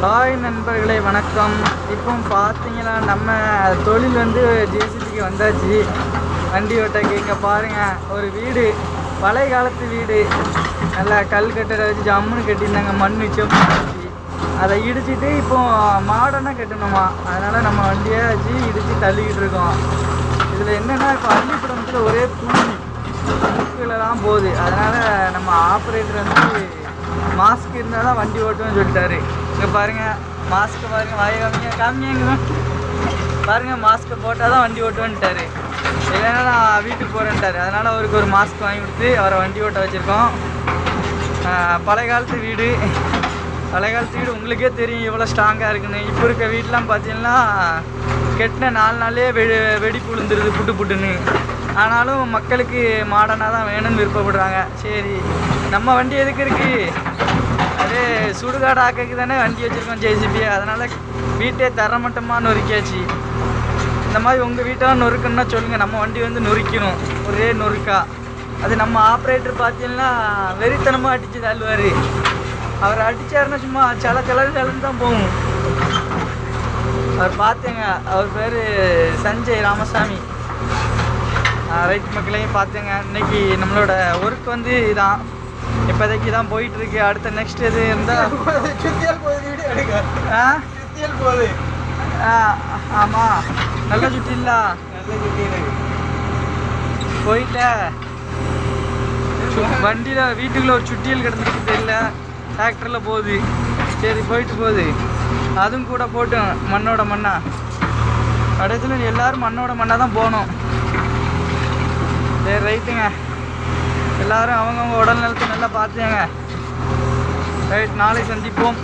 Hi நண்பர்களே, வணக்கம். இப்போ பார்த்தீங்களா, நம்ம தொழில் வந்து ஜேசிபிக்கு வந்தாச்சு. வண்டி ஓட்டக்கு இங்கே பாருங்கள், ஒரு வீடு, பழைய காலத்து வீடு, நல்லா கல் கட்டட வச்சு ஜம்முன்னு கட்டியிருந்தாங்க. மண் செப்பு வச்சு அதை இடிச்சிட்டு இப்போ மாடர்னாக கட்டணுமா, அதனால் நம்ம வண்டியை வச்சு இடித்து தள்ளிக்கிட்டு இருக்கோம். இதில் என்னென்னா, இப்போ அள்ளிப்படத்தில் ஒரே மூக்கிலலாம் போகுது. அதனால் நம்ம ஆப்ரேட்டர் வந்து மாஸ்க் இருந்தால் தான் வண்டி ஓட்டுன்னு சொல்லிட்டாரு. இங்கே பாருங்கள், மாஸ்க்கை பாருங்கள், வாய காமிங்க பாருங்கள், மாஸ்க்கை போட்டால் தான் வண்டி ஓட்டுவேன்ட்டார். இல்லைன்னா நான் வீட்டுக்கு போகிறேன்ட்டார். அதனால் அவருக்கு ஒரு மாஸ்க் வாங்கி கொடுத்து அவரை வண்டி ஓட்ட வச்சுருக்கோம். பழைய காலத்து வீடு, பழைய காலத்து வீடு உங்களுக்கே தெரியும் எவ்வளோ ஸ்ட்ராங்காக இருக்குன்னு. இப்போ இருக்க வீட்டெலாம் பார்த்தீங்கன்னா கெட்டின 4 நாள்லேயே வெடிப்பு விழுந்துருது புட்டு புட்டுன்னு. ஆனாலும் மக்களுக்கு மாடர்னாக தான் வேணும்னு விருப்பப்படுறாங்க. சரி, நம்ம வண்டி எதுக்கு இருக்குது, அதே சுடுகாடு ஆக்கக்கு தானே வண்டி வச்சுருக்கோம் ஜேசிபி. அதனால் வீட்டே தரமட்டமாக நொறுக்கியாச்சு. இந்த மாதிரி உங்கள் வீட்டெல்லாம் நொறுக்கணுன்னா சொல்லுங்கள், நம்ம வண்டி வந்து நொறுக்கணும் ஒரே நொறுக்கா. அது நம்ம ஆப்ரேட்டர் பார்த்தீங்கன்னா வெறித்தனமாக அடித்து தள்ளுவார். அவர் அடித்தாருன்னா சும்மா சலன்னு தான் போகும். அவர் பார்த்தேங்க, அவர் பேர் சஞ்சய் ராமசாமி. ரைட் மக்களையும் பார்த்தேங்க. இன்றைக்கி நம்மளோட ஒர்க் வந்து இதான், இப்போதைக்கு தான் போயிட்டுருக்கு. அடுத்த நெக்ஸ்ட் எது இருந்தால் போகுது. ஆமாம், நல்ல சுற்றிலா, நல்ல சுற்றி போயிட்ட வண்டியில் வீட்டுக்குள்ளே ஒரு சுட்டியல் கிடந்துருக்கு தெரியல, டிராக்டரில் போகுது. சரி, போயிட்டு போகுது. அதுவும் கூட போட்டோம் மண்ணோட மண்ணா. கடைசியில் எல்லோரும் மண்ணோட மண்ணாக தான் போகணும். சரி, ரைட்டுங்க. எல்லோரும் அவங்கவுங்க உடல் நலத்தை நல்லா பார்த்துங்க. ரைட், நாளை சந்திப்போம்.